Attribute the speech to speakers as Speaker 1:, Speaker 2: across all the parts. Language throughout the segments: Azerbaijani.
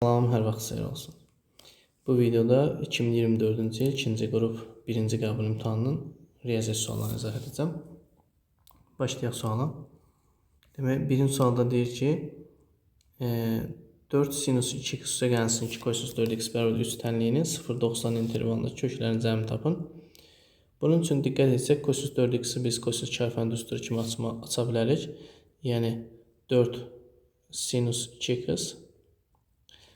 Speaker 1: Salam, hər vaxt xeyir olsun. Bu videoda 2024-cü il 2-ci qrup 1-ci qəbul imtahanının riyaziyyat suallarını izah edəcəm. Başlayaq suala. Demək, birinci sualda deyir ki, 4 sinus 2x üstə gəlsin 2 kosinus 4x bərabər 3 tənliyinin 0-90 intervalında köklərin cəmini tapın. Bunun üçün diqqət etsək, kosinus 4x-i biz kosinus 2 alfanın üstü kimi aça bilərik. Yəni 4 sinus 2x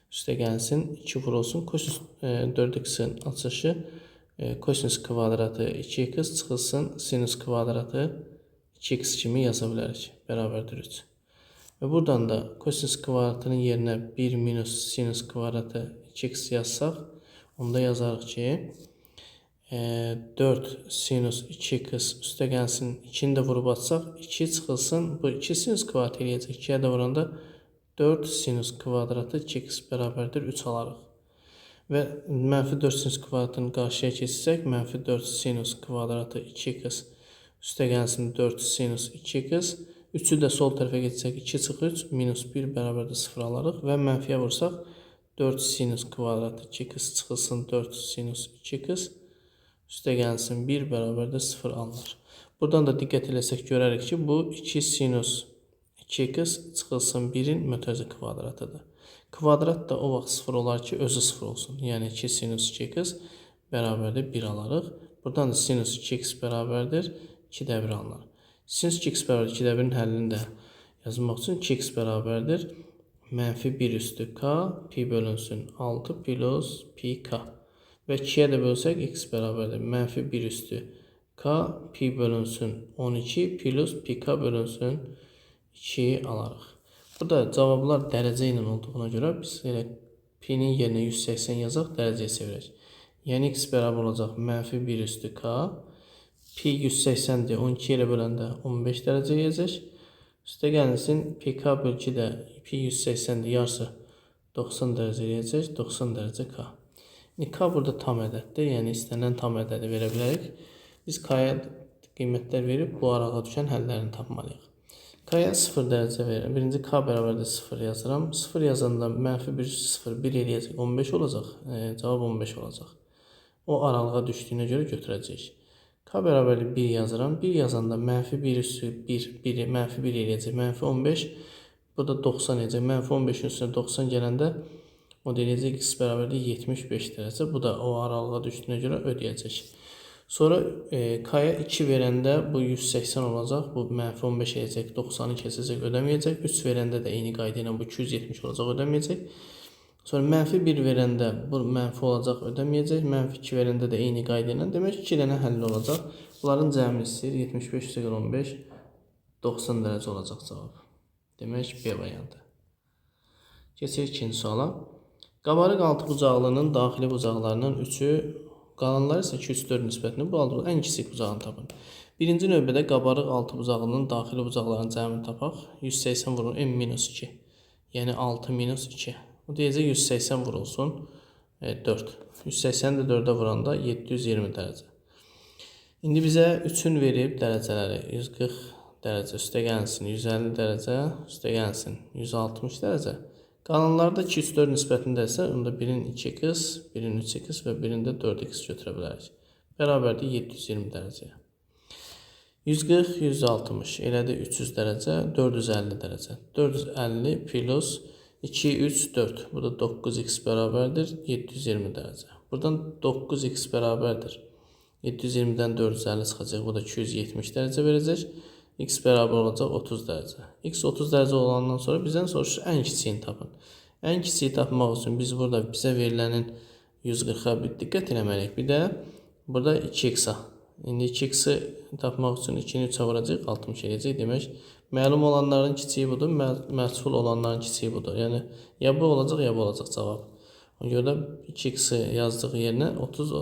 Speaker 1: üstə gəlsin 2 vurulsun. Kosinus 4x-in açışı kosinus kvadratı 2x çıxılsın sinus kvadratı 2x kimi yaza bilərik. Bərabərdir 3. Və buradan da kosinus kvadratının yerinə 1 minus sinus kvadratı 2x yazsaq, onda yazarıq ki 4 sinus 2x üstə gəlsin 2-ni də vurub atsaq 2 çıxılsın. Bu 2 sinus kvadratı eləyəcək. 2-yə də vuranda 4 sinus kvadratı 2x bərabərdir 3 alarıq. Və mənfi 4 sinus kvadratını qarşıya keçsək, mənfi 4 sinus kvadratı 2x üstə gəlsin 4 sinus 2x. 3-ü də sol tərəfə geçsək 2 çıxır 3, minus 1 bərabərdir 0 alarıq. Və mənfiyə vursaq 4 sinus kvadratı 2x çıxılsın 4 sinus 2x. Üstə gəlsin 1 bərabərdir 0 alınır. Buradan da diqqət eləsək görərik ki, bu 2 sinus 2x çıxılsın 1-in mötərizə kvadratıdır. Kvadrat da o vaxt 0 olar ki, özü 0 olsun. Yəni 2 sinus 2x bərabərdir 1 alarıq. Buradan da sinus 2x bərabərdir 2 də 1 alınır. Sinus 2x bərabərdir 2 də 1-in həllini də yazmaq üçün 2x bərabərdir mənfi 1 üstü k, pi bölünsün 6 plus pi k. Və 2-yə də bölsək x bərabərdir mənfi 1 üstü k, pi bölünsün 12 plus pi k bölünsün 2 alarıq. Burada cavablar dərəcə ilə olduğuna görə biz elə pi-nin yerinə 180 yazaq, dərəcəyə çevirək. Yəni x bərabər olacaq mənfi 1 üstü k, pi 180-dir, 12 ilə böləndə 15 dərəcə yeyəcək. Üstə gəlsin, pi k böl 2 də pi 180-dir, yarısı 90 dərəcə yeyəcək, 90 dərəcə k. K burada tam ədəddir, yəni istənilən tam ədədi verə bilərik. Biz k-ya qiymətlər verib bu arağa düşən həllərini tapmalıyıq. K-ya 0 dərəcə verir. Birinci k bərabərdir 0 yazıram. 0 yazanda mənfi 1 0 1 eləyəcək. 15 olacaq. Cavab 15 olacaq. O aralığa düşdüyünə görə götürəcəyik. K bərabərdir 1 yazıram. 1 yazanda mənfi 1 üstü 1 mənfi 1 eləyəcək. Mənfi 15. Bu da 90 eləyəcək. Mənfi 15-in üstünə 90 gələndə o da eləyəcək x bərabərdir 75 dərəcə. Bu da o aralığa düşdüyünə görə ödəyəcək. Sonra k-ya 2 verəndə bu 180 olacaq. Bu mənfi 15 eləyəcək. 90-ı keçəcək, ödəməyəcək. 3 verəndə də eyni qayda ilə bu 270 olacaq, ödəməyəcək. Sonra mənfi 1 verəndə bu mənfi olacaq, ödəməyəcək. Mənfi 2 verəndə də eyni qayda ilə. Demək 2 dənə həll olacaq. Bunların cəmini istəyir. 75 + 15 90 dərəcə olacaq cavab. Demək B variantı. Keçək ikinci suala. Qabarıq altı bucaqlının daxili bucaqlarının 3-ü, qalanları isə 2-3-4 nisbətini bu altı ən kiçik bucağını tapın. Birinci növbədə qabarıq altı bucaqlının daxili bucaqlarının cəmini tapaq. 180 vurulur m-2. Yəni 6 minus 2. O deyəcək 180 vurulsun 4. 180-i də 4-ə vuranda 720 dərəcə. İndi bizə 3-ün verib dərəcələri 140 dərəcə üstə gəlsin, 150 dərəcə üstə gəlsin, 160 dərəcə. Qalanlarda 2-3-4 nisbətində isə onda birin 2x, birin 3x və birində 4x götürə bilərik. Bərabərdir 720 dərəcəyə. 140, 160 elədi 300 dərəcə, 450 dərəcə. 450 plus 2, 3, 4. Bu da 9x bərabərdir 720 dərəcə. Buradan 9x bərabərdir 720-dən 450 çıxacaq. Bu da 270 dərəcə verəcək. X bərabər olacaq 30 dərəcə. X 30 dərəcə olandan sonra bizdən soruşur ən kiçiyini tapın. Ən kiçiyi tapmaq üçün biz burada bizə verilənin 140-a bir diqqət eləməliyik. Bir də burada 2x-a. İndi 2x-i tapmaq üçün 2-ni 3-ə vuracaq, 60 eləyəcək. Demək, məlum olanların kiçiyi budur, məchul olanların kiçiyi budur. Yəni, ya bu olacaq, ya bu olacaq cavab. Ona görə də 2x-i yazdıq yerinə 30,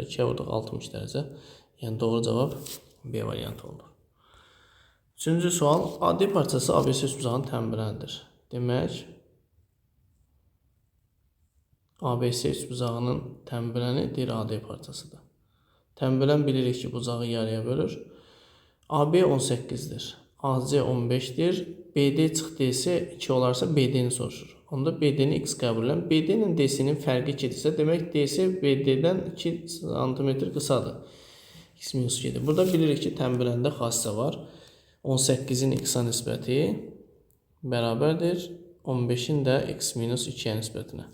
Speaker 1: 2-yə vurduq 60 dərəcə. Yəni, doğru cavab B variantı oldu. Üçüncü sual, AD parçası ABC üçbucağının tənbirənidir. Demək, ABC üçbucağının tənbirənidir AD parçasıdır. Tənbirən bilirik ki, bucağı yarıya bölür. AB 18-dir, AC 15-dir, BD çıx DS 2 olarsa BD-ni soruşur. Onda BD-ni x qəbul edirəm. BD ilə DC-nin fərqi 2-dirsə, demək DC BD-dən 2 sm qısadır. X minus 2-dir. Burada bilirik ki, tənbiləndə xassə var. 18-in x-a nisbəti bərabərdir 15-in də x minus 2-yə nisbətinə.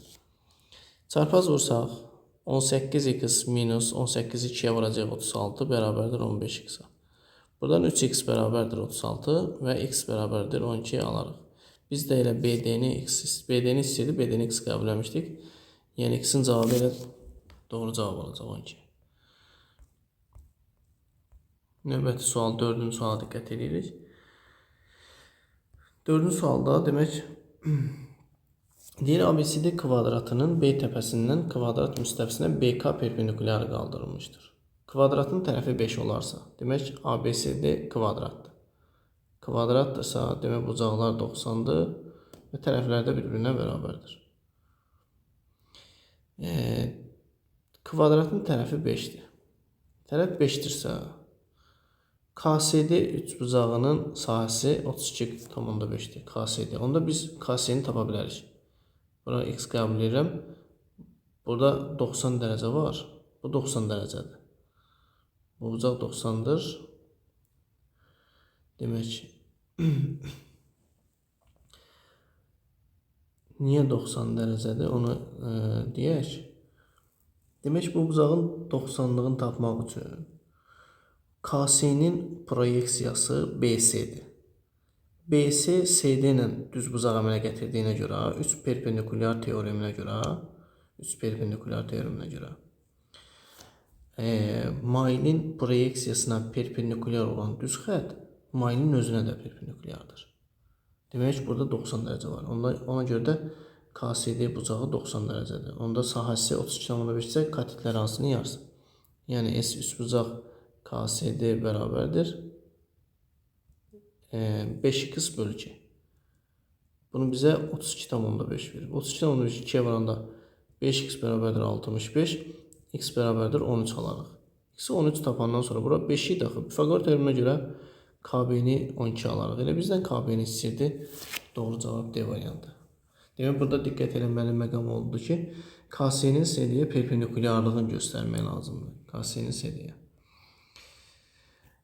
Speaker 1: Çarpaz vursaq, 18x minus 18-i 2-yə vuracaq 36 bərabərdir 15x-a. Buradan 3x bərabərdir 36 və x bərabərdir 12 alarıq. Biz də elə BD-ni istəyirdik, BD-ni x qəbul etmişdik. Yəni x-in cavabı elə doğru cavab olacaq 12. Növbəti sual, 4-cü suala diqqət edirik. 4-cü sualda demək deyir ABCD kvadratının B təpəsindən kvadrat müstəvisinə BK perpendikulyarı qaldırılmışdır. Kvadratın tərəfi 5 olarsa, demək ABCD kvadratdır. Kvadraddırsa, demək bucaqlar 90-dır və tərəflər də bir-birinə bərabərdir. Kvadratın tərəfi 5-dir. Tərəf 5-dirsə, KCD üçbucağının sahəsi 32,5-dir. KCD. Onda biz KC-ni tapa bilərik. Bura x qəbul edirəm. Burada 90 dərəcə var. Bu 90 dərəcədir. Bu bucaq 90'dır. Demək niyə 90 dərəcədir onu deyək. Demək bu bucağın 90'lığını tapmaq üçün KC'nin proyeksiyası BC'dir. BC CD ilə düz bucaq əmələ gətirdiyinə görə 3 perpendikulyar teoreminə görə mailin proyeksiyasına perpendikulyar olan düz xətt mailin özünə də perpendikulyardır. Demək ki, burada 90 dərəcə var. Ona görə də KCD bucağı 90 dərəcədir. Onda sahəsi 32,5-də katitlər hansının yarısı? Yəni S üçbucaq KCD bərabərdir 5x bölü 2. Bunu bizə 32,5 verir. 32,5 2-yə vuranda 5x bərabərdir 65, x bərabərdir 13 alarıq. X-i 13 tapandan sonra bura 5'i daxil. Pifagor teoreminə görə KB-ni 12 alarıq. Elə bizdən KB-ni istəyirdi. Doğru cavab D variantı. Demək, burada diqqət eləməli məqam oldu ki, KC-nin CD-yə perpendikulyarlığını göstərmək lazımdır. KC-nin CD-yə.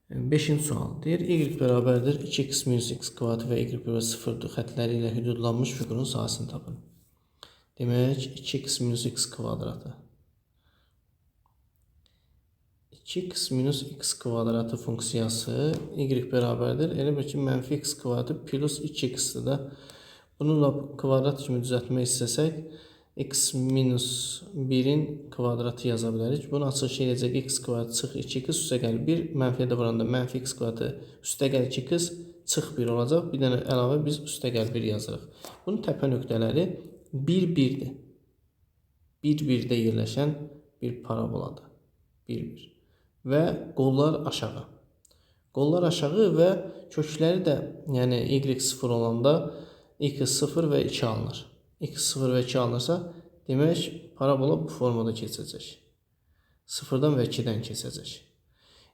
Speaker 1: 5-ci sual. Deyir, y bərabərdir 2x minus x kvadratı və y bərabər 0 xətləri ilə hüdudlanmış fiqurun sahəsini tapın. Demək, 2x minus x kvadratı. 2x minus x kvadratı funksiyası y bərabərdir. Elə bir ki, mənfi x kvadratı plus 2x-dir də. Bununla kvadrat kimi düzəltmək istəsək, x minus 1'in kvadratı yaza bilərik. Bunu açılış edəcək x kvadratı çıx 2x üstə gəl 1. Mənfiyə də vuranda mənfi x kvadratı üstə gəl 2x çıx 1 olacaq. Bir dənə əlavə biz üstə gəl 1 yazırıq. Bunun təpə nöqtələri 1-1'dir. 1-1'də yerləşən bir paraboladır. 1-1. Və qollar aşağı. Qollar aşağı və kökləri də, yəni y0 olanda x 0 və 2 alınır. X 0 və 2 alınırsa, demək parabola bu formada keçəcək. 0-dan və 2-dən keçəcək.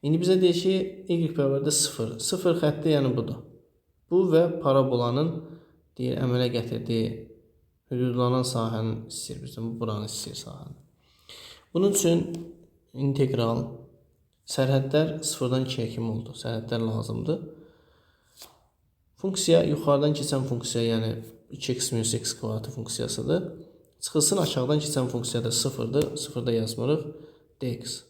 Speaker 1: İndi bizə deyir ki, y bərabərdir 0. 0 xətti yəni budur. Bu və parabolanın deyir, əmələ gətirdiyi hüdudlanan sahənin istəyir bizdən. Bu buranı istəyir sahəni. Bunun üçün integral sərhədlər 0-dan 2-yə kimi oldu. Sərhədlər lazımdır. Funksiya yuxarıdan keçən funksiya, yəni 2x minus x kvadratı funksiyasıdır. Çıxılsın aşağıdan keçən funksiya da 0'dır. 0'da yazmırıq. dx.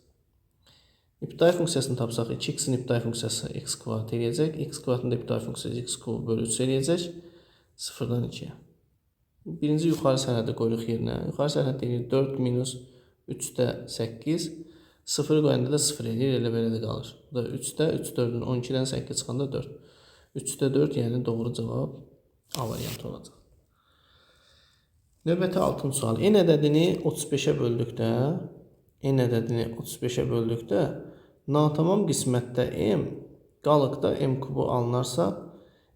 Speaker 1: İbtidai funksiyasını tapsaq, 2x'in ibtidai funksiyası x kvadrat eləyəcək. X kvadratın da ibtidai funksiyası x kub bölü 3 eləyəcək. 0'dan 2'yə. Birinci yuxarı sərhədi qoyuruq yerinə. Yuxarı sərhəd eləyir 4 minus 3'də 8. 0'ı qoyanda da 0 eləyir. Elə belə də qalır. Bu da 3'də 3 4'ün 12'dən 8 çıxanda 4. 3'də 4 yəni doğru cavab A variantı olacaq. Növbəti 6-cı sual. N ədədini 35'ə böldükdə natamam qismətdə m, qalıqda m kubu alınarsa,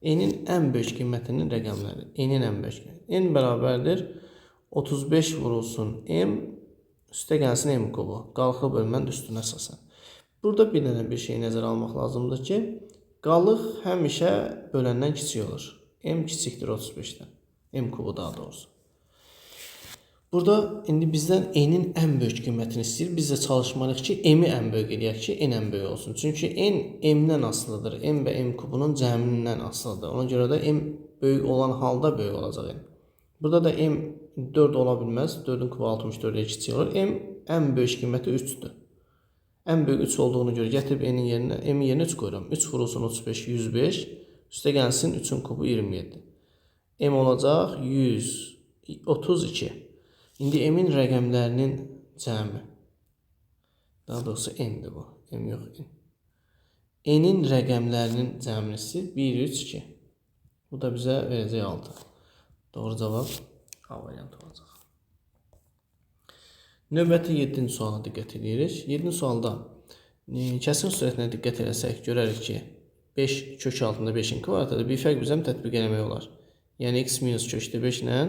Speaker 1: n'in ən böyük qiymətinin rəqəmləri. N'in ən böyük qiymətinin. N bərabərdir 35 vurulsun m, üstə gəlsin m kubu. Qalıqlı bölmənin üstünə əsasən. Burada bir dənə bir şey nəzərə almaq lazımdır ki, qalıq həmişə böləndən kiçik olur. M kiçikdir 35'dən. M kubu daha doğrusu. Burada indi bizdən n'in ən böyük qiymətini istəyir. Biz də çalışmalıyıq ki, m'i ən böyük eləyək ki, n ən böyük olsun. Çünki n m'dən asılıdır. M və m kubunun cəminindən asılıdır. Ona görə də m böyük olan halda böyük olacaq n. Burada da m 4 ola bilməz. 4-ün kubu 64-ə kiçik olur. M ən böyük qiyməti 3-dür. Ən böyük 3 olduğunu görə gətirib m'in yerinə 3 qoyuram. 3 vurulsun 35, 105. Üstə gəlsin 3-ün kubu 27. M olacaq 132. İndi m'in rəqəmlərinin cəmi. Daha doğrusu n'dir bu. M yox, n. N'in rəqəmlərinin cəmini istəyir. 1, 3, 2. Bu da bizə verəcək 6. Doğru cavab A variantı olacaq. Növbəti 7-ci suala diqqət edirik. 7-ci sualda kəsr sürətinə diqqət etsək, görərik ki, 5 kök altında 5-in kvadratıdır. Bir fərq bizə tətbiq eləmək olar. Yəni x minus kökdə 5 ilə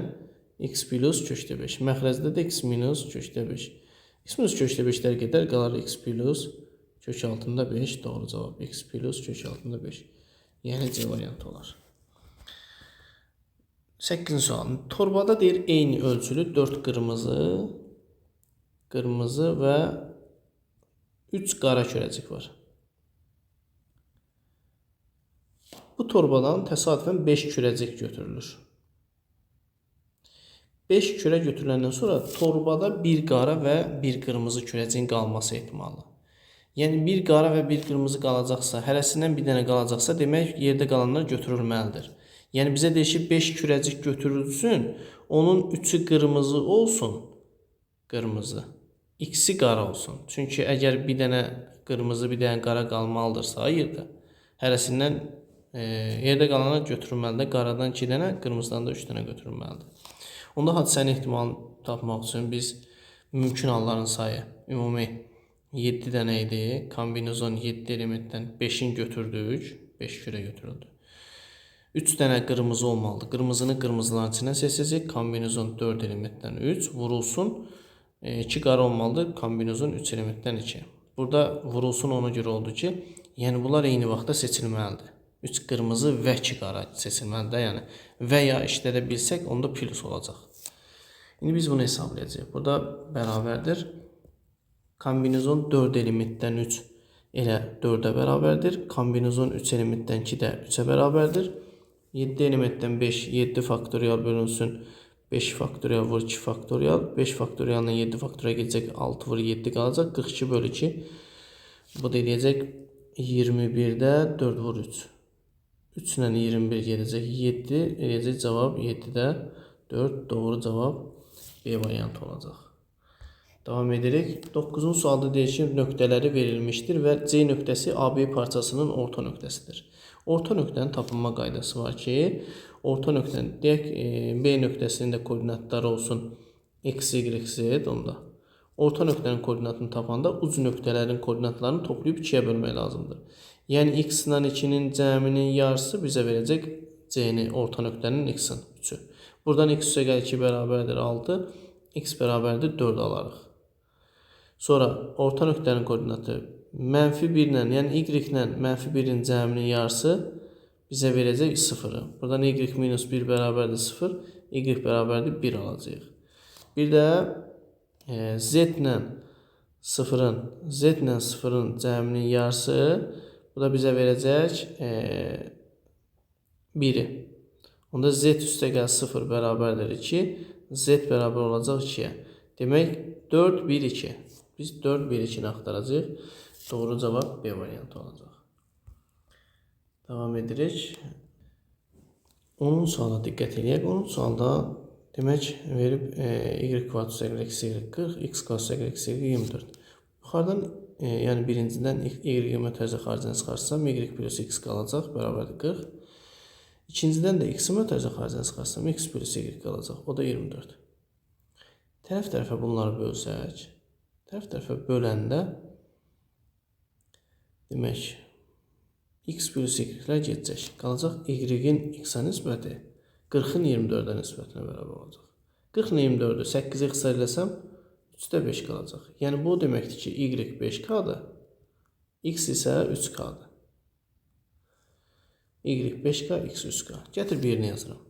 Speaker 1: x plus kökdə 5. Məxrəcdə də x minus kökdə 5. X minus kökdə 5-lər gedər, qalar x plus kök altında 5. Doğru cavab x plus kök altında 5. Yəni C variantı olar. 8-ci sual. Torbada deyir eyni ölçülü 4 qırmızı və 3 qara kürəcik var. Bu torbadan təsadüfən 5 kürəcik götürülür. 5 kürə götürüləndən sonra torbada bir qara və bir qırmızı kürəciyin qalması ehtimalı. Yəni bir qara və bir qırmızı qalacaqsa, hərəsindən bir dənə qalacaqsa, demək yerdə qalanlar götürülməlidir. Yəni bizə deyir ki, 5 kürəcik götürülsün, onun 3'ü qırmızı olsun, qırmızı, ikisi qara olsun. Çünki əgər bir dənə qırmızı, bir dənə qara qalmalıdırsa yerdə, hərəsindən yerdə qalanlar götürülməlidir. Qaradan 2 dənə, qırmızıdan da 3 dənə götürülməlidir. Onda hadisənin ehtimalını tapmaq üçün biz mümkün halların sayı ümumi 7 dənə idi. Kombinezon 7 elementdən 5'in götürdük. 5 kürə götürüldü. 3 dənə qırmızı olmalıdır. Qırmızını qırmızıların içindən seçəcək. Kombinezon 4 elementdən 3 vurulsun. 2 qara olmalıdır. Kombinezon 3 elementdən 2. Burada vurulsun ona görə oldu ki, yəni bunlar eyni vaxtda seçilməlidir. 3 qırmızı və 2 qara seçilməlidir. Yəni və ya işlədə bilsək, onda plus olacaq. İndi biz bunu hesablayacağıq. Burada bərabərdir. Kombinezon 4 elementdən 3 elə 4'ə bərabərdir. Kombinezon 3 elementdən 2 də 3'ə bərabərdir. 7 elementdən 5, 7 faktorial bölünsün. 5 faktorial vur 2 faktorial. 5 faktorialdan 7 faktorial gedəcək. 6 vur 7 qalacaq. 42 bölü 2. Bu da eləyəcək 21'də 4 vur 3. 3 ilə 21 gedəcək. 7 eləyəcək cavab 7'də 4. Doğru cavab B variantı olacaq. Devam edirik. 9-cu sualda deyir ki, nöqtələri verilmişdir və C nöqtəsi AB parçasının orta nöqtəsidir. Orta nöqtənin tapılma qaydası var ki, orta nöqtənin deyək B nöqtəsinin də koordinatları olsun x, y, z onda. Orta nöqtənin koordinatını tapanda uc nöqtələrin koordinatlarını toplayıb 2'yə bölmək lazımdır. Yəni x ilə 2'nin cəminin yarısı bizə verəcək C-ni, orta nöqtənin x-in 3'ü. Buradan x üstə gəl 2 bərabərdir 6, x bərabərdir 4 alarıq. Sonra orta nöqtənin koordinatı -1 ilə, yəni y ilə -1'in cəminin yarısı bizə verəcək 0'ı. Buradan y minus 1 bərabərdir 0, y bərabərdir 1 alacaq. Bir də z ilə 0'ın cəminin yarısı, bu da bizə verəcək 1'i. Onda z üstə gəl 0 bərabərdir 2, z bərabər olacaq 2'yə. Demək 4, 1, 2. Biz 4, 1, 2'ni axtaracaq. Doğru cavab B variantı olacaq. Devam edirik. 10 suala diqqət edək. 10 sualda demək verib y kvadrat eksi y 40, x kvadrat eksi y 24. Yuxarıdan yəni birincidən y mötərizə xaricində çıxarsam y plus x qalacaq, bərabərdir 40. İkincidən də x mötərizə xaricində çıxarsam x plus y qalacaq, o da 24. Tərəf-tərəfə bunları bölsək, tərəf-tərəfə böləndə demək x plus y-lər gedəcək. Qalacaq y-in x-ə nisbəti 40-ın 24-ə nisbətinə bərabər olacaq. 40-ın 24-ü 8-ə xısar eləsəm 3-də 5 qalacaq. Yəni bu deməkdir ki, y 5K-dır, x isə 3K-dır. Y 5K, x 3K. Gətir bir yerinə yazıram.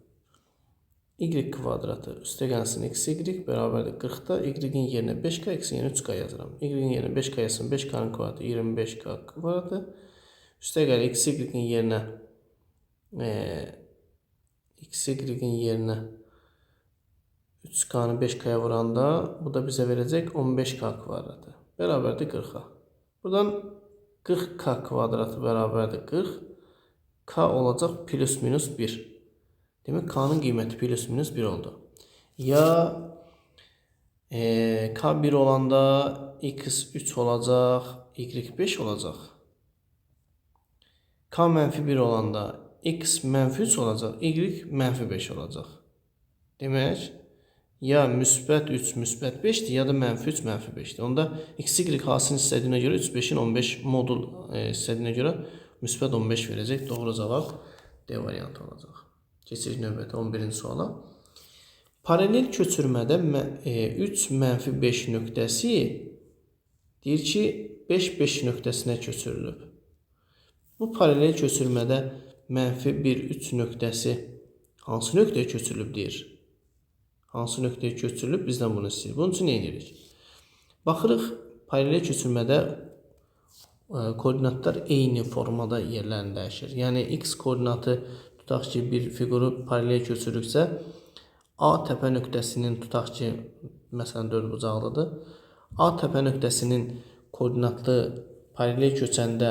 Speaker 1: y kvadratı üstə gəlsin xy bərabərdir 40-da y-in yerinə 5k, x-in yerinə 3k yazıram. Y-in yerinə 5k yazsın, 5k-nın kvadratı 25k kvadratı. Üstə gəl xy-in yerinə xy-in yerinə 3k-nı 5k-ya vuranda bu da bizə verəcək 15k kvadratı. Bərabərdir 40-a. Buradan 40k kvadratı bərabərdir 40. K olacaq plus minus 1. Demək K'nın qiyməti plus minus 1 oldu. Ya K 1 olanda x 3 olacaq, y 5 olacaq. K mənfi 1 olanda x mənfi 3 olacaq, y mənfi 5 olacaq. Demək, ya müsbət 3, müsbət 5-dir, ya da mənfi 3, mənfi 5-dir. Onda x, y hasını istədiyinə görə 3, 5-in 15 modul istədiyinə görə müsbət 15 verəcək. Doğru cavab D variantı olacaq. Keçirik növbəti 11-ci suala. Paralel köçürmədə 3 mənfi 5 nöqtəsi deyir ki, 5 nöqtəsinə köçürülüb. Bu paralel köçürmədə mənfi 1, 3 nöqtəsi hansı nöqtəyə köçürülüb deyir. Hansı nöqtəyə köçürülüb, bizdən bunu istəyir. Bunun üçün nə edirik? Baxırıq, paralel köçürmədə koordinatlar eyni formada yerlərini dəyişir. Yəni, x koordinatı tutaq ki, bir fiquru paralel köçürürüksə, A təpə nöqtəsinin tutaq ki, məsələn, 4 bucaqlıdır. A təpə nöqtəsinin koordinatlı paralel köçəndə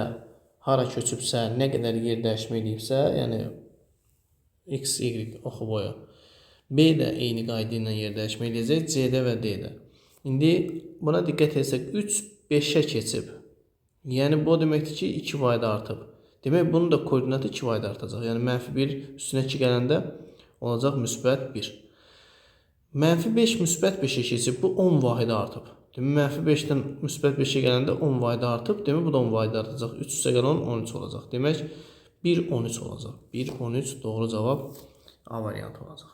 Speaker 1: hara köçübsə, nə qədər yer dəyişmə edibsə, yəni x, y oxu boyu. B də eyni qayda ilə yer dəyişmə edəcək, C-də və D-də. İndi buna diqqət etsək, 3 5-ə keçib. Yəni, bu deməkdir ki, 2 vayda artıb. Demək, bunun da koordinatı 2 vayda artacaq. Yəni, mənfi 1 üstünə 2 gələndə olacaq müsbət 1. Mənfi 5 müsbət 5-ə keçib, bu 10 vahida artıb. Demək, mənfi 5-dən müsbət 5-ə gələndə 10 vahida artıb, demək, bu da 10 vahida artacaq. 3 üstə gələn 13 olacaq. Demək, 1, 13 olacaq. 1, 13 doğru cavab A variantı olacaq.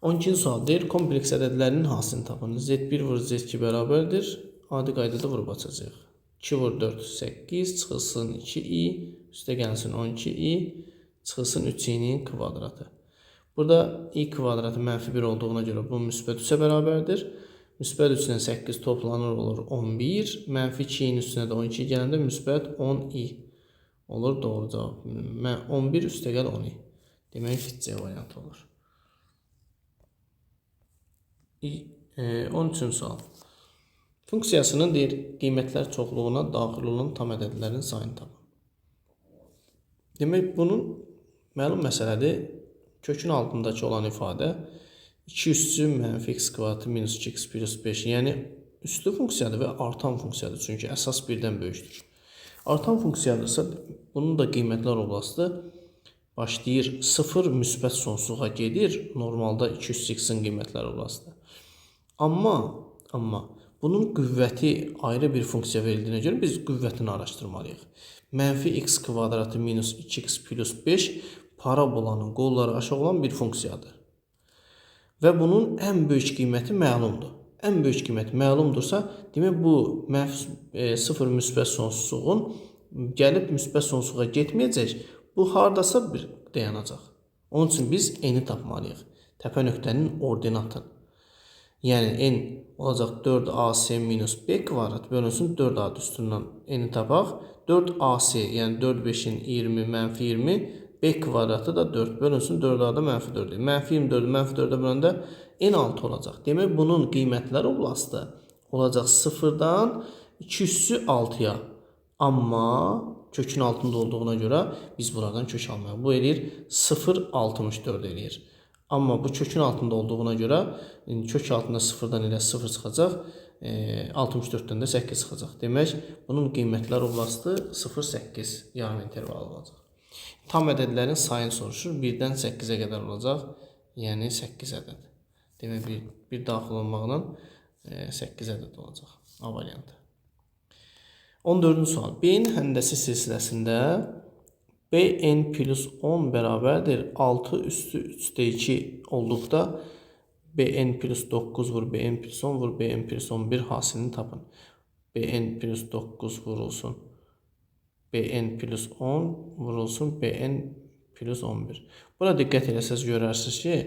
Speaker 1: 12-ci sual deyir, kompleks ədədlərinin hasilini tapın. Z1 vur Z2 bərabərdir. Adi qaydada vurub açacaq. 2 vur 4, 8, çıxılsın 2i, üstə gəlsin 12i, çıxılsın 3i'nin kvadratı. Burada i kvadratı mənfi 1 olduğuna görə bu müsbət 3-ə bərabərdir. Müsbət 3-dən 8 toplanır olur 11, mənfi 2i'nin üstünə də 12 gələndə müsbət 10i olur doğru cavab. 11 üstə gəl 10i. Demək C variantı olur. 13-cü sual. Funksiyasının deyir, qiymətlər çoxluğuna daxil olan tam ədədlərin sayını tapın. Demək, bunun məlum məsələdir. Kökün altındakı olan ifadə 2 üssü mənfi x kvadratı minus 2x plus 5. Yəni, üslü funksiyadır və artan funksiyadır. Çünki əsas birdən böyükdür. Artan funksiyadırsa, bunun da qiymətlər oblasti başlayır 0 müsbət sonsuzluğa gedir. Normalda 2 üssü x-in qiymətlər oblasti. Amma bunun qüvvəti ayrı bir funksiya verildiyinə görə biz qüvvətini araşdırmalıyıq. Mənfi x kvadratı minus 2x plus 5 parabolanın qolları aşağı olan bir funksiyadır. Və bunun ən böyük qiyməti məlumdur. Ən böyük qiyməti məlumdursa, demək bu 0 müsbət sonsuzluğun gəlib müsbət sonsuzluğa getməyəcək. Bu hardasa bir dayanacaq. Onun üçün biz n-i tapmalıyıq. Təpə nöqtənin ordinatını. Yəni, n olacaq 4ac minus b kvadrat bölünsün 4a üstündən n-i tapaq. 4ac, yəni 4, 5-in 20, mənfi 20, b kvadratı da 4 bölünsün 4a-da mənfi 4. Mənfi 24-ü mənfi 4-ə böləndə n6 olacaq. Demək, bunun qiymətlər oblasti olacaq 0-dan 2 üssü 6-ya. Amma kökün altında olduğuna görə biz buradan kök almayaq. Bu eləyir 0,64 eləyir. Amma bu kökün altında olduğuna görə kök altında 0-dan elə 0 çıxacaq, 64-dən də 8 çıxacaq. Demək, bunun qiymətlər oblasti 0,8 yarım interval olacaq. Tam ədədlərin sayını soruşur. 1-dən 8-ə qədər olacaq, yəni 8 ədəd. Demək, bir daxil olmaqla 8 ədəd olacaq. A variantı. 14-cü sual. B-in həndəsi silsiləsində Bn plus 10 bərabərdir 6 üstü 3'də 2 olduqda Bn plus 9 vur Bn plus 10 vur Bn plus 11 hasilini tapın. Bn plus 9 vurulsun Bn plus 10 vurulsun Bn plus 11. Buna diqqət eləsəz görərsiniz ki,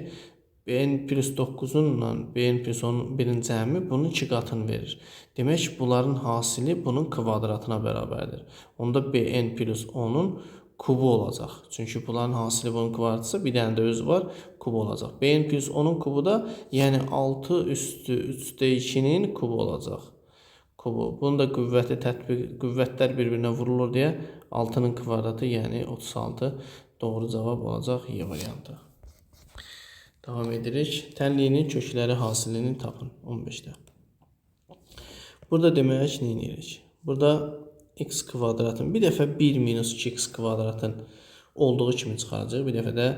Speaker 1: bn plus 9-unla bn plus 11-in cəmi bunun 2 qatını verir. Demək ki, bunların hasili bunun kvadratına bərabərdir. Onda bn plus 10-un kubu olacaq. Çünki bunların hasili bunun kvadratısa, bir dənə də özü var, kubu olacaq. bn plus 10-un kubu da, yəni 6 üstü 3-2-nin kubu olacaq. Kubu. Bunun da qüvvətlər bir-birinə vurulur deyə 6-nın kvadratı, yəni 36 doğru cavab olacaq Y variantı. Davam edirik. Tənliyinin kökləri hasilini tapın. 15-də. Burada demək nə edirik? Burada x kvadratın bir dəfə 1 minus 2x kvadratın olduğu kimi çıxaracaq. Bir dəfə də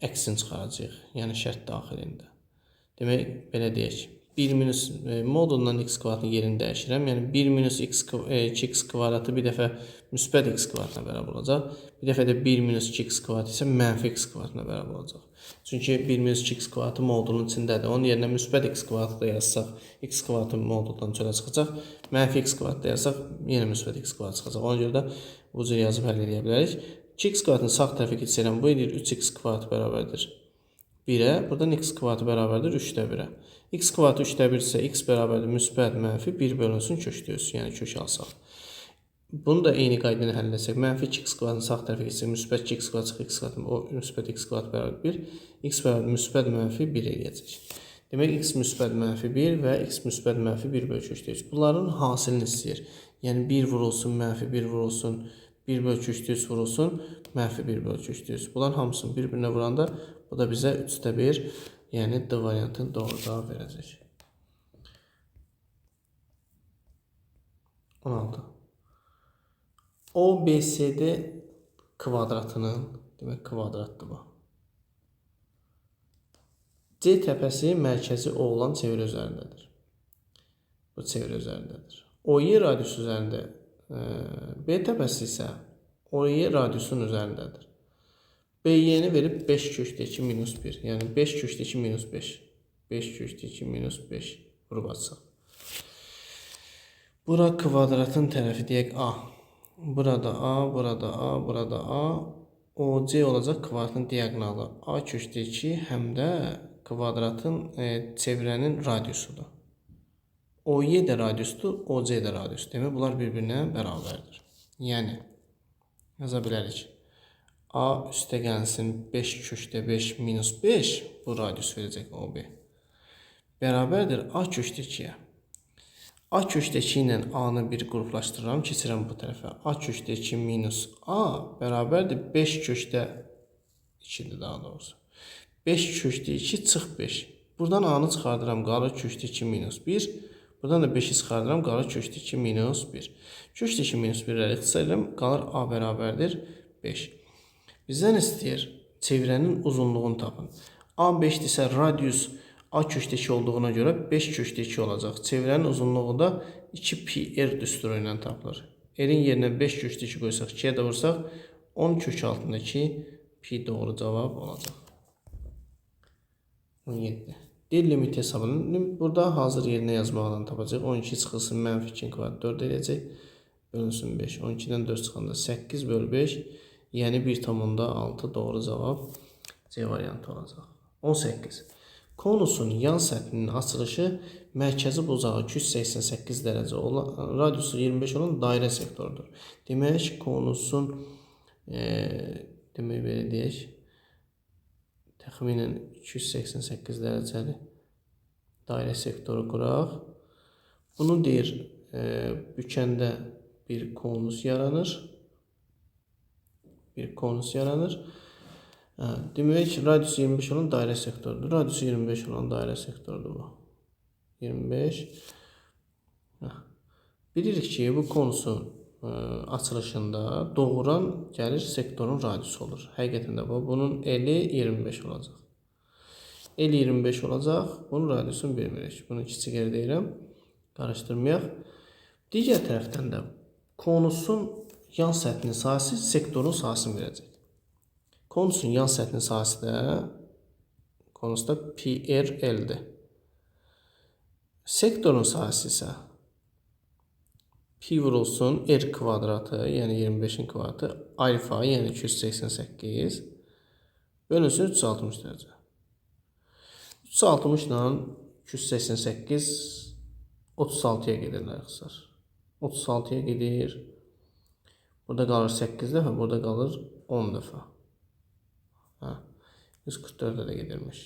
Speaker 1: əksini çıxaracaq. Yəni şərt daxilində. Demək, belə deyək. 1 minus modulundan x kvadratın yerini dəyişirəm. Yəni 1 minus 2x kvadratı bir dəfə müsbət x kvadratına bərabər olacaq. Bir dəfə də 1 minus 2x kvadratı isə mənfi x kvadratına bərabər olacaq. Çünki 1 minus 2x kvadratı modulun içindədir. Onun yerinə müsbət x kvadratı da yazsaq, x kvadratı moduldan çölə çıxacaq. Mənfi x kvadratı da yazsaq, yenə müsbət x kvadratı çıxacaq. Ona görə də bu cür yazıb həll edə bilərik. 2x kvadratını sağ tərəfə keçirəm. Bu edir 3x kvadratı bərabərdir 1-ə. Buradan x kvadratı bərabərdir 3-də 1-ə. X kvadratı 3-də 1 isə x bərabərdir müsbət mənfi 1 bölünsün kökdə ölsün. Yəni kök alsaq. Bunu da eyni qayda ilə həll etsək. Mənfi 2x kvadratını sağ tərəfə keçsək, müsbət 2x kvadrat çıxır, x kvadratı, o müsbət x kvadrat bərabər 1, x bərabər müsbət mənfi 1 eləyəcək. Demək, x müsbət mənfi 1 və x müsbət mənfi 1 bölü kökdə ölsün. Bunların hasilini istəyir. Yəni 1 vurulsun, mənfi 1 vurulsun, 1 bölü kökdə ölsün vurulsun, mənfi 1 bölü kökdə ölsün. Bunların hamısını bir-birinə vuranda bu da bizə 3-də 1, yəni D variantını doğru cavab verəcək. 16. OBCD kvadratının, demək kvadratdır bu. C təpəsi mərkəzi O olan çevrə üzərindədir. Bu çevrə üzərindədir. OY radiusu üzərində, B təpəsi isə OY radiusun üzərindədir. BY-ni verib 5 kökdə 2 minus 1. Yəni 5 kökdə 2 minus 5. 5 kökdə 2 minus 5 vurub açsaq. Bura kvadratın tərəfi deyək A. Burada A, burada A, burada A. OC olacaq kvadratın diagonalı. A kökdə 2 həm də kvadratın çevrənin radiusudur. OY də radiusdur, OC də radiusdur. Demək, bunlar bir-birinə bərabərdir. Yəni, yaza bilərik. A üstə gəlsin 5 kökdə 5 minus 5, bu radius verəcək OB. Bərabərdir A kökdə 2-yə. A kökdə 2 ilə A-nı bir qruplaşdırıram, keçirəm bu tərəfə. A kökdə 2 minus A bərabərdir 5 kökdə 2-dir daha doğrusu. 5 kökdə 2 çıx 5. Buradan A-nı çıxardıram, qalır kökdə 2 minus 1. Buradan da 5-i çıxardıram, qalır kökdə 2 minus 1. Kökdə 2 minus 1-ləri ixtisar edirəm, qalır A bərabərdir 5. Bizdən istəyir çevrənin uzunluğunu tapın. A 5-dirsə radius A kökdə 2 olduğuna görə 5 kökdə 2 olacaq. Çevrənin uzunluğu da 2πr düsturu ilə tapılır. R-in yerinə 5 kökdə 2 qoysaq, 2-yə də vursaq 10 kök altındakı pi doğru cavab olacaq. 17. D limit hesabını burada hazır yerinə yazmaqla tapacaq. 12 çıxılsın mənfi 2 kvadrat 4 eləyəcək. Bölünsün 5. 12-dən 4 çıxanda 8 bölü 5. Yəni 1,6 doğru cavab C variantı olacaq. 18. Konusun yan səthinin açılışı mərkəzi bucağı 288 dərəcə olan, radiusu 25 olan dairə sektorudur. Demək, konusun demək belə deyək, təxminən 288 dərəcəli dairə sektoru quraq. Bunu deyir, bükəndə bir konus yaranır. Demək, radiusu 25 olan dairə sektorudur. Radiusu 25 olan dairə sektorudur bu. 25. Bilirik ki, bu konusun açılışında doğuran gəlir sektorun radiusu olur. Həqiqətən də bu, bunun eli 25 olacaq. El 25 olacaq, bunun radiusunu bilmirik. Bunu kiçik yer deyirəm, qarışdırmayaq. Digər tərəfdən də konusun yan səthinin sahəsi sektorun sahəsini verəcək. Konusun yan səthinin sahəsi də konusda PRL-dir. Sektorun sahəsi isə pi vurulsun R kvadratı, yəni 25-in kvadratı, alfa, yəni 288 Bölünsün 360 dərəcə. 360 ilə 288 36-ya gedirlər qısar. 36-ya gedir. Burada qalır 8 dəfə, burada qalır 10 dəfə. 144-də də gedirmiş.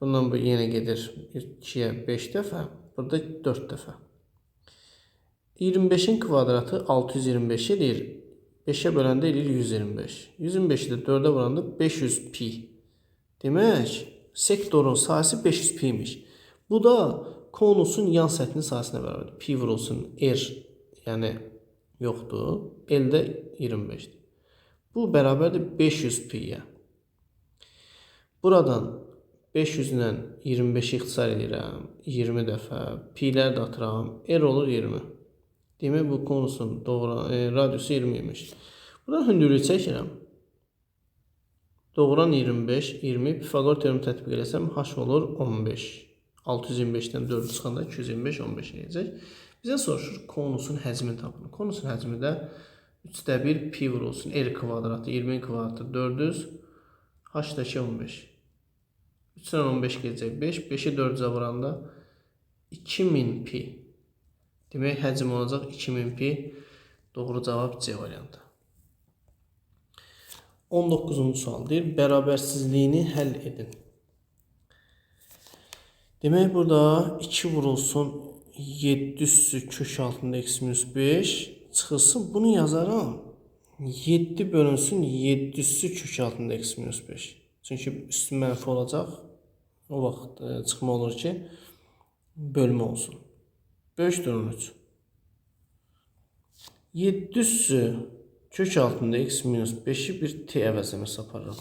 Speaker 1: Bundan bu yenə gedir 2-yə 5 dəfə, burada 4 dəfə. 25-in kvadratı 625 edir. 5-ə böləndə edir 125. 125-i də 4-ə vuranda 500 pi. Demək, sektorun sahəsi 500 pi imiş. Bu da konusun yan səthinin sahəsinə bərabərdir. Pi vurulsun r, yəni yoxdur. L də 25-dir. Bu bərabərdir 500 pi-yə. Buradan 500 ilə 25-i ixtisar edirəm. 20 dəfə. Pi-lər də atıram. R olur 20. Demək, bu konusun radiusu 20 imiş. Buradan hündürlüyü çəkirəm. Doğuran 25, 20. Pifagor teoremi tətbiq eləsəm, h olur 15. 625-dən 4 çıxanda 225, 15 eləyəcək. Bizə soruşur konusun həcmini tapın. Konusun həcmi də 3-də 1 pi vurulsun. R kvadratı, 20 kvadratı 400. H-dəki 15. 3-dən 15 gedəcək 5. 5-i 4-cə vuranda 2000 pi. Demək, həcm olacaq 2000 pi. Doğru cavab C variantı. 19-cu sual deyir, bərabərsizliyini həll edin. Demək, burada 2 vurulsun 700 kök altında x-5 çıxılsın. Bunu yazaram. 7 bölünsün 700 kök altında x-5. Çünki üstü mənfi olacaq. O vaxt çıxma olur ki, bölmə olsun. Böyükdür 13. 700 kök altında x-5-i bir t əvəzləməsi aparırıq.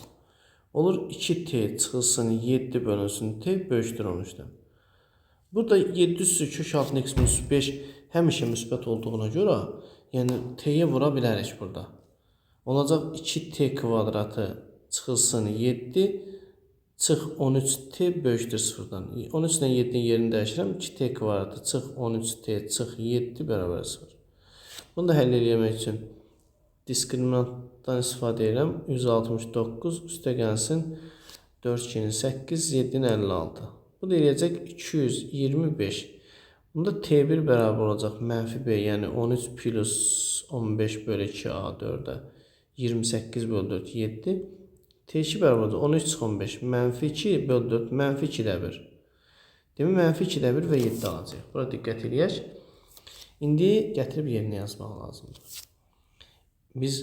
Speaker 1: Olur 2t çıxılsın 7 bölünsün t böyükdür 13-dən. Burada 700 kök altında x-5 həmişə müsbət olduğuna görə, yəni t'yə vura bilərik burada. Olacaq 2t kvadratı çıxılsın 7, çıx 13t böyükdür 0-dan. 13 ilə 7-nin yerini dəyişirəm. 2t kvadratı çıx 13t çıx 7 bərabər 0. Bunu da həll etmək üçün diskriminantdan istifadə edirəm. 169 üstə gəlsin 4 2-nin 8, 7-nin 56. Bu da eləyəcək 225. Bunda t1 bərabər olacaq mənfi b, yəni 13 plus 15 bölü 2a4-ə 28 bölü 4, 7. T2 bərabər olacaq 13 çıx 15, mənfi 2 bölü 4, mənfi 2-də 1. Demək, mənfi 2-də 1 və 7 alacaq. Bura diqqət edək. İndi gətirib yerinə yazmaq lazımdır. Biz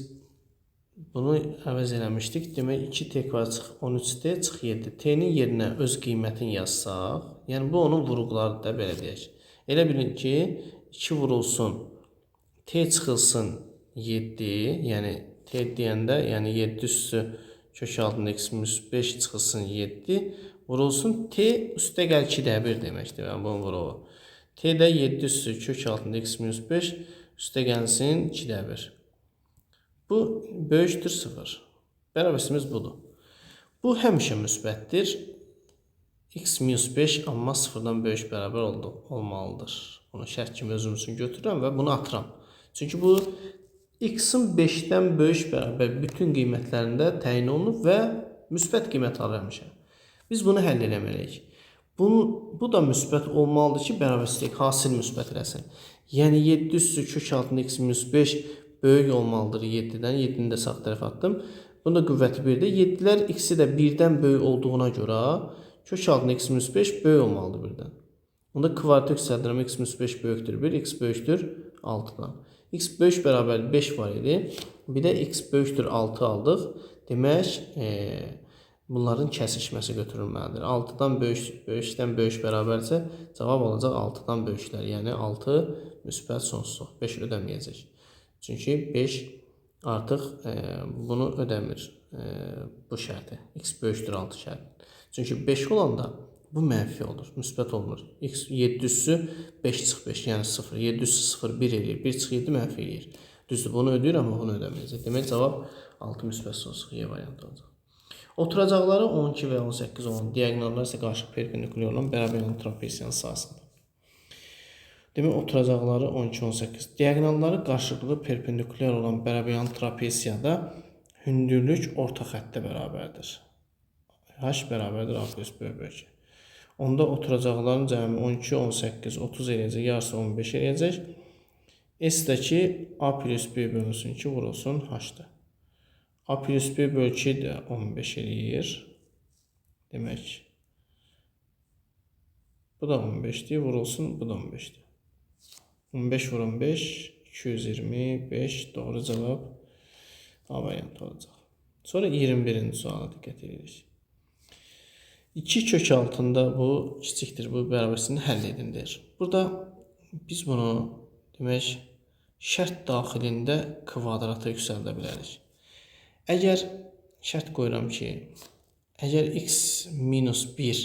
Speaker 1: bunu əvəz eləmişdik. Demək, 2t kvadrat çıx 13t çıx 7. T'nin yerinə öz qiymətini yazsaq, yəni bu onun vuruqları da belə deyək. Elə bilin ki, 2 vurulsun, t çıxılsın 7, yəni t deyəndə, yəni 7 üstü kök altında x-5 çıxılsın 7, vurulsun t üstə gəl 2-də 1 deməkdir. Yəni bunun vuruğu. T-də 7 üstü kök altında x-5 üstə gəlsin 2-də 1. Bu böyükdür 0. Bərabərsizimiz budur. Bu həmişə müsbətdir. X-5 amma 0-dan böyük bərabər olmalıdır. Bunu şərt kimi özüm üçün götürürəm və bunu atıram. Çünki bu x-in 5-dən böyük bərabər bütün qiymətlərində təyin olunub və müsbət qiymət alır həmişə. Biz bunu həll eləməliyik. Bu da müsbət olmalıdır ki, bərabərsizlik hasil müsbət eləsin. Yəni 7 üstü kök altında x-5 böyük olmalıdır 7-dən. 7-ni də sağ tərəfə atdım. Bunda qüvvəti 1-də. 7-lər x-i də 1-dən böyük olduğuna görə kök altında x-5 böyük olmalıdır 1-dən. Onda kvadratı yüksəldirəm. X-5 böyükdür 1, x böyükdür 6-dan. X böyük bərabər 5 var idi. Bir də x böyükdür 6 aldıq. Demək, bunların kəsişməsi götürülməlidir. 6-dan böyükdən böyük bərabərsə cavab olacaq 6-dan böyüklər. Yəni 6 müsbət sonsuzluq. 5 ödəməyəcək. Çünki 5 artıq bunu ödəmir bu şərti. X böyükdür 6 şərti. Çünki 5 olanda bu mənfi olur, müsbət olmur. X 700-sü 5 çıx 5, yəni 0. 700-sü 0, 1 eləyir. 1 çıx 7 mənfi eləyir. Düzdür, bunu ödəyir, amma bunu ödəməyəcək. Demək, cavab 6 müsbət sonsuzluq Y variantı olacaq. Oturacaqları 12 və 18 olan diaqonallar isə qarşılıq perpendikulyar olan bərabər olan trapesiyanın sahəsində. Demək, oturacaqları 12-18. Diaqonalları qarşılıqlı perpendikulyar olan bərabər olan trapesiyada hündürlük orta xəttə bərabərdir. H bərabərdir A plus B bölü 2. Onda oturacaqların cəmi 12, 18, 30 eləyəcək, yarısı 15 eləyəcək. S-dəki A plus B bölünsün 2 vurulsun H-da. A plus B bölü 2 də 15 eləyir. Demək, bu da 15'dir, vurulsun, bu da 15'dir. 15 vur 15, 225, doğru cevap A variantı olacaq. Sonra 21-ci suala diqqət edirik. 2 kök altında bu kiçikdir, bu bərabərsini həll edin deyir. Burada biz bunu demək şərt daxilində kvadrata yüksəldə bilərik. Əgər şərt qoyuram ki, əgər x minus 1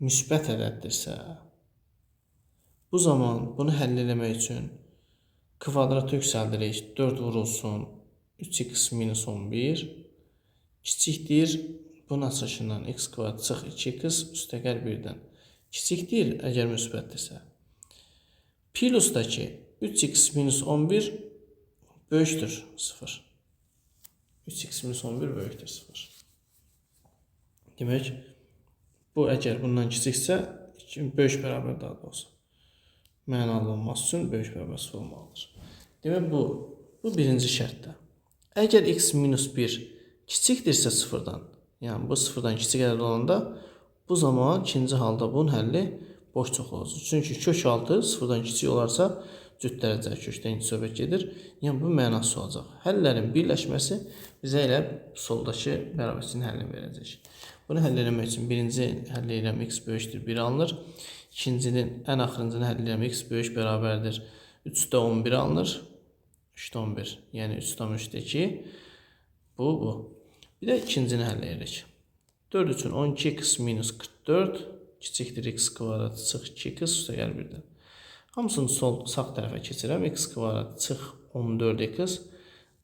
Speaker 1: müsbət ədəddirsə, bu zaman bunu həll etmək üçün kvadrata yüksəldirik. 4 vurulsun 3x minus 11 kiçikdir. Bunun açılışından x kvadrat çıx 2x üstəgəl 1-dən kiçikdir, əgər müsbətdirsə. Plusdakı 3x minus 11 böyükdür 0. 3x minus 11 böyükdür 0. Demək, bu əgər bundan kiçiksə, böyük bərabər daha da olsa. Mənalı olması üçün böyük bərabər 0 olmalıdır. Demək, bu birinci şərtdə. Əgər x minus 1 kiçikdirsə 0-dan, yəni bu 0-dan kiçik ədəd olanda, bu zaman ikinci halda bunun həlli boş çox olacaq. Çünki kök altı 0-dan kiçik olarsa, cüt dərəcəli kökdən söhbət gedir. Yəni, bu mənası olacaq. Həllərin birləşməsi bizə elə soldakı bərabərsinin həllini verəcək. Bunu həll etmək üçün birinci həll edirəm x böyükdür 1 alınır. İkincinin ən axırıncını həll edirəm x böyük bərabərdir 3-də 11 alınır. 3-də 11, yəni 3-də 2. Bu. Bir də ikincini həll edirik. 4 üçün 12x minus 44 kiçikdir x kvadratı çıx 2x üstəgəl 1-dən. Hamısını sağ tərəfə keçirəm. X kvadratı çıx 14x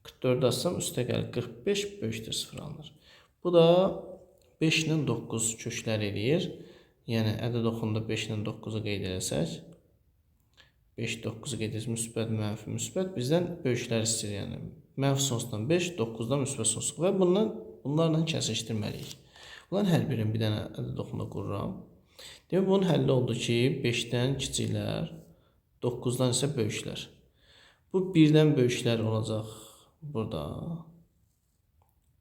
Speaker 1: 44 açsam üstəgəl 45 böyükdür 0 alınır. Bu da 5 ilə 9 köklər eləyir. Yəni, ədəd oxunda 5 ilə 9-u qeyd eləsək, 5, 9-u qeyd edirik, müsbət, mənfi, müsbət. Bizdən böyüklər istəyir, yəni. Mənfi sonsuzdan 5, 9-dan müsbət sonsuz. Və bunlarla kəsişdirməliyik. Bunların hər birini bir dənə ədəd oxunda qururam. Demək, bunun həlli oldu ki, 5-dən kiçiklər, 9-dan isə böyüklər. Bu 1-dən böyüklər olacaq burada.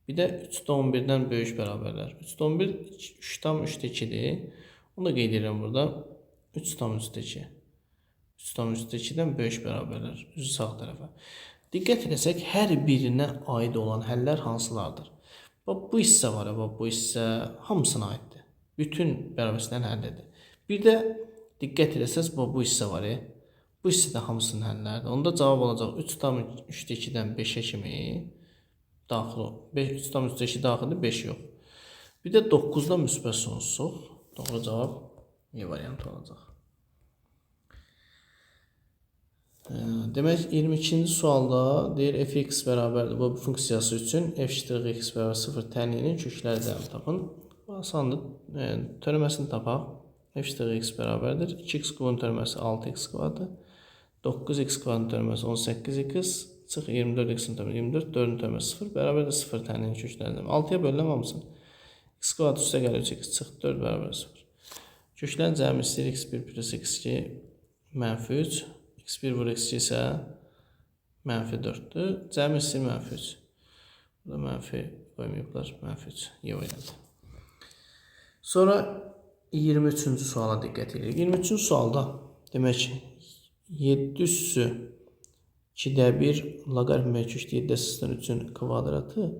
Speaker 1: Bir də 3-də 11-dən böyük bərabərlər. 3-də 11, 3-də 2-dir. Onu da qeyd edirəm burada. 3-də 2. 3-də 2-dən böyük bərabərlər. Üzü sağ tərəfə. Diqqət edəsək, hər birinə aid olan həllər hansılardır? Bu hissə var, bu hissə hamısına aiddir. Bütün bərabərsindən həllidir. Bir də diqqət edəsəz, bu hissə var. Bu hissə də hamısının həlləridir. Onda cavab olacaq 3-də 2-dən 5-ə kimi daxil ol. 3-də 2 daxildir, 5 yox. Bir də 9-da müsbət sonsuz. Doğru cavab E variantı olacaq. Demək, 22-ci sualda deyir f(x) bərabərdir. Bu funksiyası üçün f(x) bərabər 0 tənliyinin kökləri cəmi tapın. Asandır. Törəməsini tapaq. f(x) bərabərdir. 2x kubun törəməsi 6x kvadratdır. 9x kvadratın törəməsi 18x. Çıx 24x-in törəməsi 24. 4-ün törəməsi 0. Bərabərdir 0 tənliyinin kökləri cəmi. 6-ya bölünəm hamısını. X kvadrat üstə gəlir 3x. Çıx 4 bərabər 0. Köklərin cəmi istəyir x1 plus x2 mənfi 3. x1 vur x2 isə mənfi 4-dür. Cəmi istəyir mənfi 3. Burada mənfi qoymayıblar. Mənfi 3. Y variantı. Sonra 23-cü suala diqqət edirik. 23-cü sualda demək 7 üssü 2-də 1 loqaritm kökdə 7 əsasından 3-ün kvadratı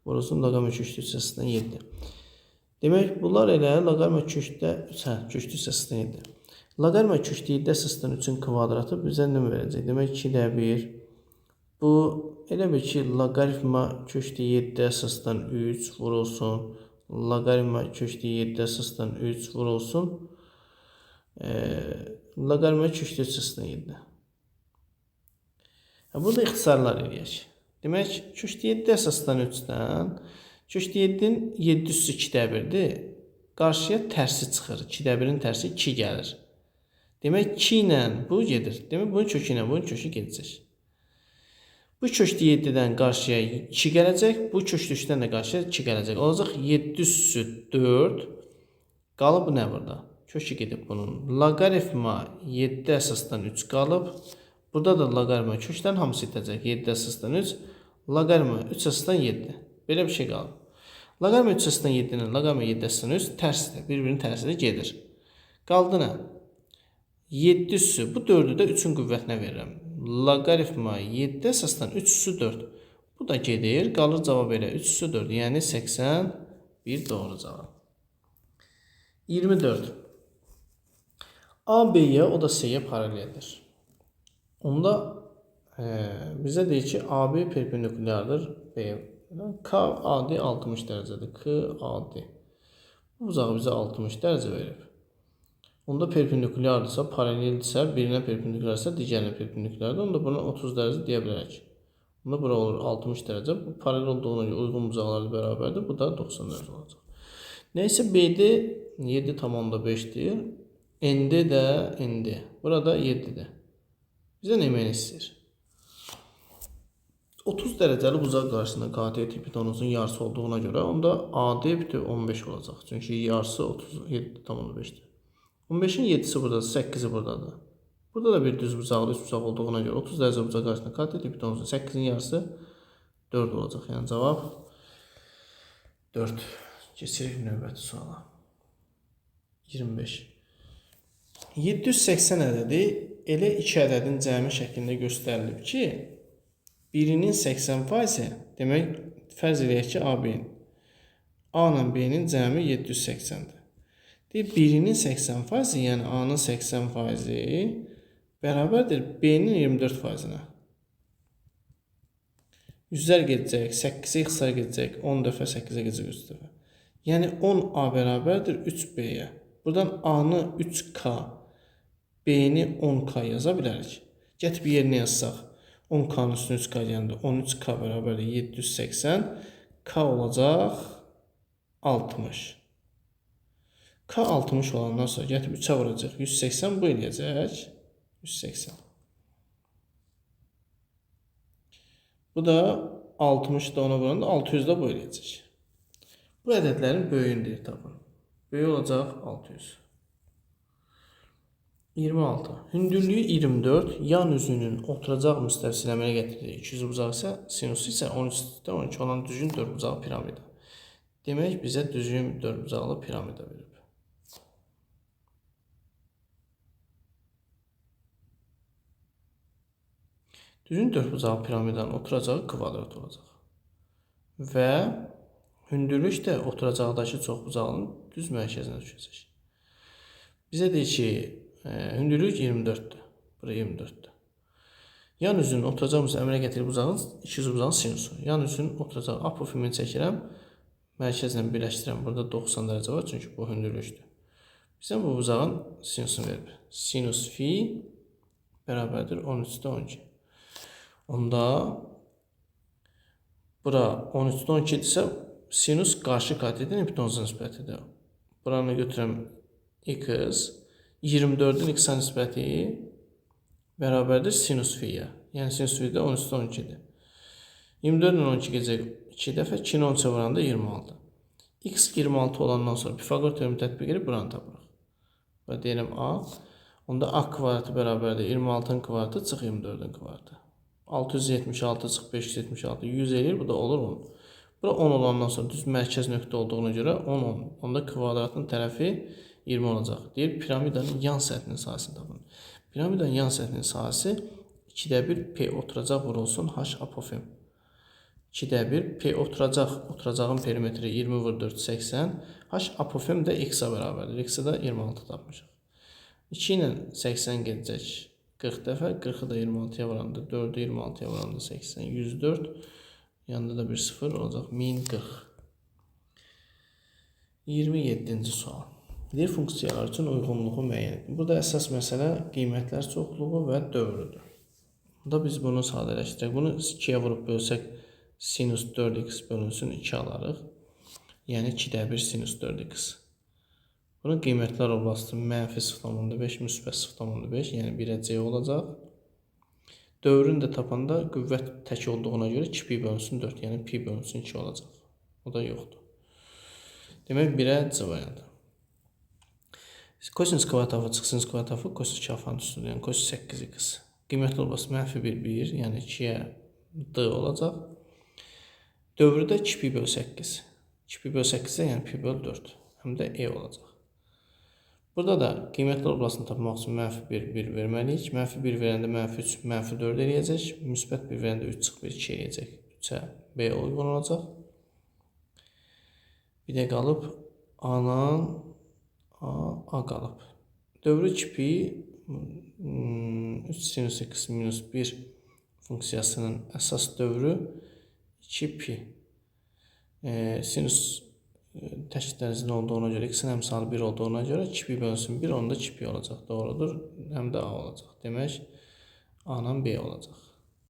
Speaker 1: vurulsun loqaritm kökdə 3 əsasından 7. Demək, bunlar elə loqaritm kökdə 3 əsasından 7. Loqaritm kökdə 7 əsasından 3-ün kvadratı bizə nə verəcək? Demək, 2-də 1. Bu, elə bir ki, loqaritm kökdə 7 əsasından 3 vurulsun. Loqaritm kökdə 7 əsasından 3 vurulsun. Loqaritm kökdə 3 əsasından 7. Burada ixtisarlar eləyək. Demək, kökdə 7 əsasından 3-dən kökdə 7-nin 7 üssü 2-də 1-dir. Qarşıya tərsi çıxır. 2-də 1-in tərsi 2 gəlir. Demək, 2 ilə bu gedir. Demək, bunun kökü ilə bunun kökü gedəcək. Bu köşkü 7-dən qarşıya 2 gələcək. Bu köşkü 3-dən də qarşıya 2 gələcək. Olacaq 7 üssü 4. Qalıb nə burada? Köşkü gedib bunun. Loqaritma 7 əsasdan 3 qalıb. Burada da loqaritma köşkdən hamısı itəcək. 7 əsasdan 3. Loqaritma 3 əsasdan 7. Belə bir şey qalıb. Loqaritma 3 əsasdan 7-nin loqaritma 7 əsasdan 3 tərsidir. Bir-birinin tərsidir gedir. Qaldı nə? 7 üssü. Bu 4-ü də 3-ün qüvvətinə verirəm. Loqaritma 7 əsasdan 3 üssü 4. Bu da gedir. Qalır cavab elə. 3 üssü 4. Yəni 81 doğru cavab. 24. A B'ye o da C'ye paraleldir. Onda bizə deyir ki AB perpendikulyardır B'ye. K AD 60 dərəcədir. K AD. Bu uzağı bizə 60 dərəcə verib. Onda perpendikulyardırsa, paraleldirsə, birinə perpendikulyarsa, digərinə perpendikulyardır. Onda buna 30 dərəcə deyə bilərik. Onda bura olur 60 dərəcə. Bu paralel olduğuna görə uyğun bucaqlarla bərabərdir. Bu da 90 dərəcə olacaq. Neysə BD 7,5-dir. ND də ND. Burada 7-dir. Bizə nə etməyini istəyir? 30 dərəcəli bucaq qarşısında KT tipi tonuzun yarısı olduğuna görə onda AD bütöv 15 olacaq. Çünki yarısı 37,5-dir. 15-in 7-si buradadır, 8-i buradadır. Burada da bir düz bucaqlı, üst bucaq olduğuna görə 30 dərəcə bucaq qarşısında KT tipi tonuzun 8-in yarısı 4 olacaq. Yəni cavab 4. Keçirik növbəti suala. 25. 780 ədədi elə 2 ədədin cəmi şəklində göstərilib ki, birinin 80%, demək, fərz edək ki, A-B'nin. A ilə B-nin cəmi 780-dir. Deyib, birinin 80%, yəni A-nın 80%-i bərabərdir B-nin 24%-nə. Yüzlər gedəcək, 8-ə ixtisar gedəcək, 10 dəfə 8-ə gedəcək 3 dəfə. Yəni 10A bərabərdir 3B-yə. Buradan A-nı 3K, B-ni 10K yaza bilərik. Gətib yerinə yazsaq, 10K-nın üstünə 3K deyəndə 13K bərabərdir 780, K olacaq 60. K 60 olandan sonra gətib 3-ə vuracaq, 180 bu eləyəcək, 180. Bu da 60 da ona vuranda 600 da bu eləyəcək. Bu ədədlərin böyüyünü deyir tapın. Böyük olacaq 600. 26. Hündürlüyü 24, yan üzünün oturacaq müstəvisinə əmələ gətirdiyi 200 bucağı isə, sinusu isə 13-də 12 olan düzgün 4 bucağı piramida. Demək, bizə düzgün 4 bucaqlı piramida verib. Düzgün 4 bucağı piramidanın oturacağı kvadrat olacaq. Və hündürlük də oturacaqdakı çox bucağının düz mərkəzinə düşəcək. Bizə deyir ki, hündürlük 24'dür. Bura 24'dür. Yan üzünün oturacaq əmələ gətirib bucağın 200 bucağın sinusu. Yan üzünün oturacaq apofimini çəkirəm. Mərkəzlə birləşdirəm. Burada 90 dərəcə var. Çünki bu hündürlükdür. Bizə bu bucağın sinusunu verib. Sinus fi bərabərdir 13'də 12. Onda bura 13'də 12 isə sinus qarşı katetin hipotenuzun nisbətidir. Buranı götürəm x. 24'ün x-a nisbəti bərabərdir sinus fiyə. Yəni sinus fi də 13'də 12-dir. 24'ün 12 gedəcək 2 dəfə, 2-ni 13'ə vuranda 26. X 26 olandan sonra Pifagor teoremi tətbiq edib buranı tapırıq. Və deyirəm A. Onda A kvadratı bərabərdir 26'ın kvadratı çıx 24'ün kvadratı. 676 çıx 576 100 eləyir. Bu da olur 10. Bura 10 olandan sonra düz mərkəz nöqtə olduğuna görə 10 10. Onda kvadratın tərəfi 20 olacaq. Deyir, piramidanın yan səthinin sahəsini tapın. Piramidanın yan səthinin sahəsi 2'də 1 P oturacaq vurulsun H apofem. 2'də 1 P oturacaq, oturacağın perimetri 20 vur 4 80. H apofem də X-a bərabərdir. X-a da 26 tapmışıq. 2 ilə 80 gedəcək 40 dəfə. 40'ı da 26'ya vuranda 4'ü 26'ya vuranda 80. 104. Yanında da bir 0 olacaq. 1040. 27-ci sual. Deyir, funksiyalar üçün uyğunluğu müəyyən edin. Burada əsas məsələ qiymətlər çoxluğu və dövrüdür. Burada biz bunu sadələşdirək. Bunu 2'yə vurub bölsək sinus 4x bölünsün 2 alarıq. Yəni 2'də 1 sinus 4x. Bunun qiymətlər oblasti mənfi 0,5, müsbət 0,5, yəni 1'ə C olacaq. Dövrünü də tapanda qüvvət tək olduğuna görə 2pi bölünsün 4, yəni pi bölünsün 2 olacaq. O da yoxdur. Demək 1-ə C variantı. Kosinus kvadratı çıxsın kvadratı kosinus 2 alfanın üstündə, yəni kosinus 8x. Qiymətli olması -1, 1, yəni 2-yə D olacaq. Dövrü də 2pi bölü 8. 2pi bölü 8-də, yəni pi bölü 4. Həm də E olacaq. Burada da qiymətli olmasını tapmaq üçün -1, 1 verməliyik. -1 verəndə -3, -4 eləyəcək. Müsbət 1 verəndə 3 çıxıb 2 eləyəcək. 3-ə B uyğun olacaq. Bir də qalıb A-dan A qalıb. Dövrü 2pi 3 sinus x minus 1 funksiyasının əsas dövrü 2pi. Sinus tək dərəcəli olduğuna görə, x-in əmsalı 1 olduğuna görə 2pi bölünsün 1, onda 2pi olacaq. Doğrudur. Həm də A olacaq. Demək, A-dan B olacaq.